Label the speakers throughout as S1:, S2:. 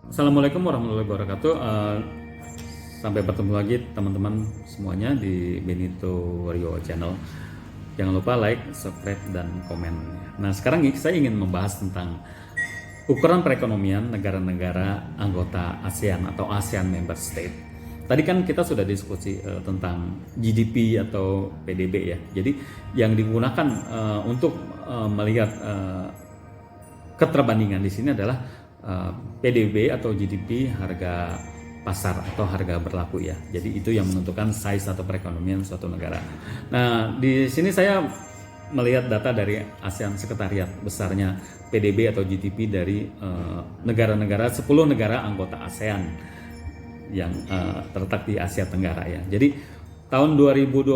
S1: Assalamualaikum warahmatullahi wabarakatuh. Sampai bertemu lagi teman-teman semuanya di Benito Wario Channel. Jangan lupa like, subscribe, dan komen. Nah, sekarang saya ingin membahas tentang ukuran perekonomian negara-negara anggota ASEAN atau ASEAN Member State. Tadi kan kita sudah diskusi tentang GDP atau PDB ya. Jadi yang digunakan untuk melihat keterbandingan di sini adalah PDB atau GDP, harga pasar atau harga berlaku ya. Jadi itu yang menentukan size atau perekonomian suatu negara. Nah, di sini saya melihat data dari ASEAN Sekretariat besarnya PDB atau GDP dari negara-negara 10 negara anggota ASEAN yang terletak di Asia Tenggara ya. Jadi tahun 2021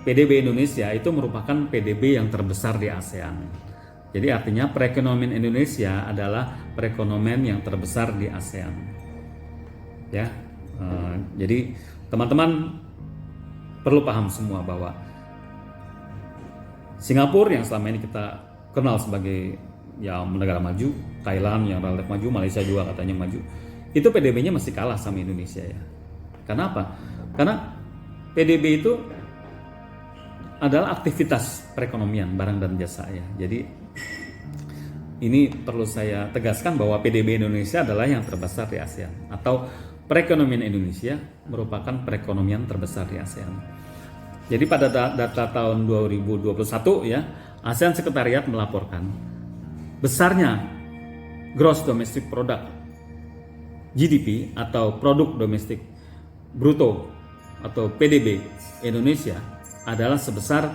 S1: PDB Indonesia itu merupakan PDB yang terbesar di ASEAN. Jadi artinya perekonomian Indonesia adalah perekonomian yang terbesar di ASEAN. Ya, jadi teman-teman perlu paham semua bahwa Singapura yang selama ini kita kenal sebagai ya negara maju, Thailand yang relatif maju, Malaysia juga katanya maju, itu PDB-nya masih kalah sama Indonesia ya. Karena apa? Karena PDB itu adalah aktivitas perekonomian barang dan jasa ya. Jadi ini perlu saya tegaskan bahwa PDB Indonesia adalah yang terbesar di ASEAN, atau perekonomian Indonesia merupakan perekonomian terbesar di ASEAN. Jadi pada data tahun 2021 ya, ASEAN Sekretariat melaporkan besarnya Gross Domestic Product GDP atau Produk Domestik Bruto atau PDB Indonesia adalah sebesar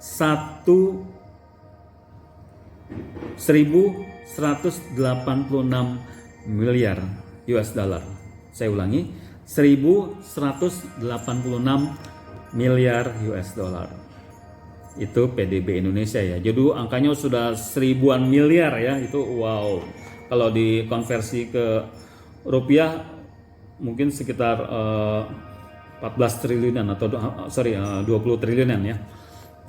S1: 1.186 miliar US dollar. Saya ulangi, 1.186 miliar US dollar. Itu PDB Indonesia ya. Jadi angkanya sudah seribuan miliar ya. Itu wow. Kalau dikonversi ke rupiah mungkin sekitar 14 triliunan atau 20 triliunan ya.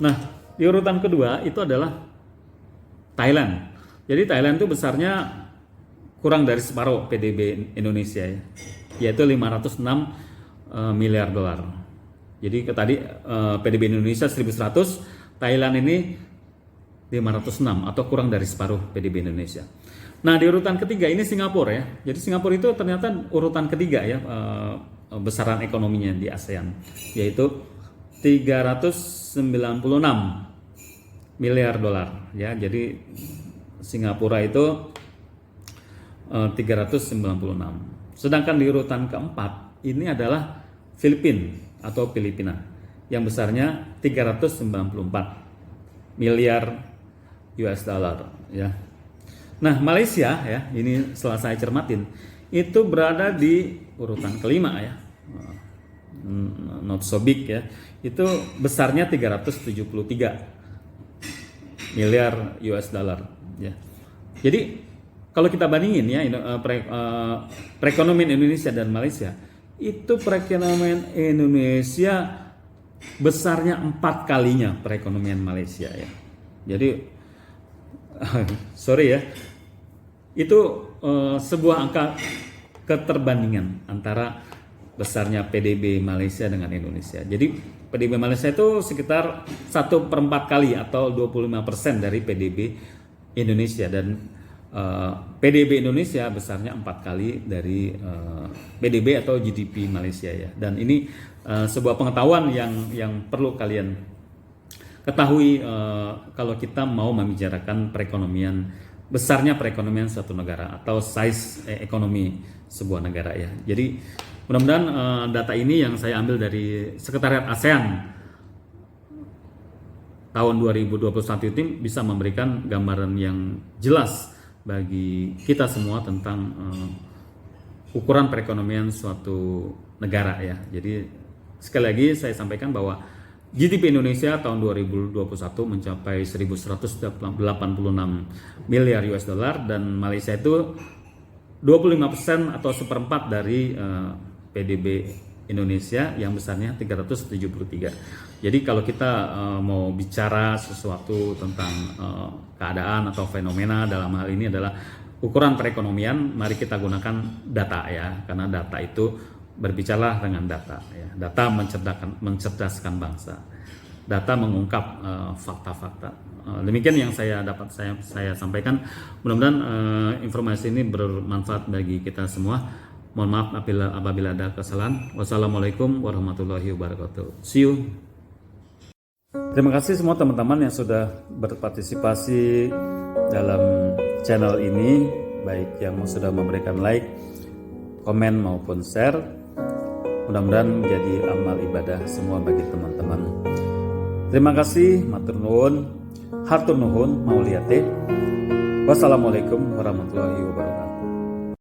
S1: Nah, di urutan kedua itu adalah Thailand. Jadi Thailand itu besarnya kurang dari separuh PDB Indonesia ya, yaitu 506 miliar dolar. Jadi tadi PDB Indonesia 1.100, Thailand ini 506 atau kurang dari separuh PDB Indonesia. Nah, di urutan ketiga ini Singapura ya. Jadi Singapura itu ternyata urutan ketiga ya besaran ekonominya di ASEAN, yaitu 396 miliar dolar ya. Jadi Singapura itu 396. Sedangkan di urutan keempat ini adalah Filipina yang besarnya 394 miliar US dollar ya. Nah, Malaysia ya, ini setelah saya cermatin itu berada di urutan kelima ya. Not so big ya. Itu besarnya 373 miliar US dollar ya. Jadi kalau kita bandingin ya perekonomian Indonesia dan Malaysia, itu perekonomian Indonesia besarnya 4 kalinya perekonomian Malaysia ya. Jadi sorry ya, itu sebuah angka keterbandingan antara besarnya PDB Malaysia dengan Indonesia. Jadi PDB Malaysia itu sekitar 1/4 kali atau 25% dari PDB Indonesia, dan PDB Indonesia besarnya 4 kali dari PDB atau GDP Malaysia ya. Dan ini sebuah pengetahuan yang perlu kalian ketahui kalau kita mau membicarakan besarnya perekonomian suatu negara atau size ekonomi sebuah negara ya. Jadi mudah-mudahan data ini yang saya ambil dari Sekretariat ASEAN tahun 2021 ini bisa memberikan gambaran yang jelas bagi kita semua tentang ukuran perekonomian suatu negara ya. Jadi sekali lagi saya sampaikan bahwa GDP Indonesia tahun 2021 mencapai 1.186 miliar US dollar, dan Malaysia itu 25% atau 1/4 dari PDB Indonesia yang besarnya 373. Jadi kalau kita mau bicara sesuatu tentang keadaan atau fenomena dalam hal ini adalah ukuran perekonomian, mari kita gunakan data ya, karena data itu berbicara dengan data ya. Data mencerdaskan bangsa. Data mengungkap fakta-fakta. Demikian yang saya dapat saya sampaikan. Mudah-mudahan informasi ini bermanfaat bagi kita semua. Mohon maaf apabila ada kesalahan. Wassalamualaikum warahmatullahi wabarakatuh. See you. Terima kasih semua teman-teman yang sudah berpartisipasi dalam channel ini, baik yang sudah memberikan like, komen maupun share. Mudah-mudahan menjadi amal ibadah semua bagi teman-teman. Terima kasih, matur nuwun, hatur nuhun, mauliyate. Wassalamualaikum warahmatullahi wabarakatuh.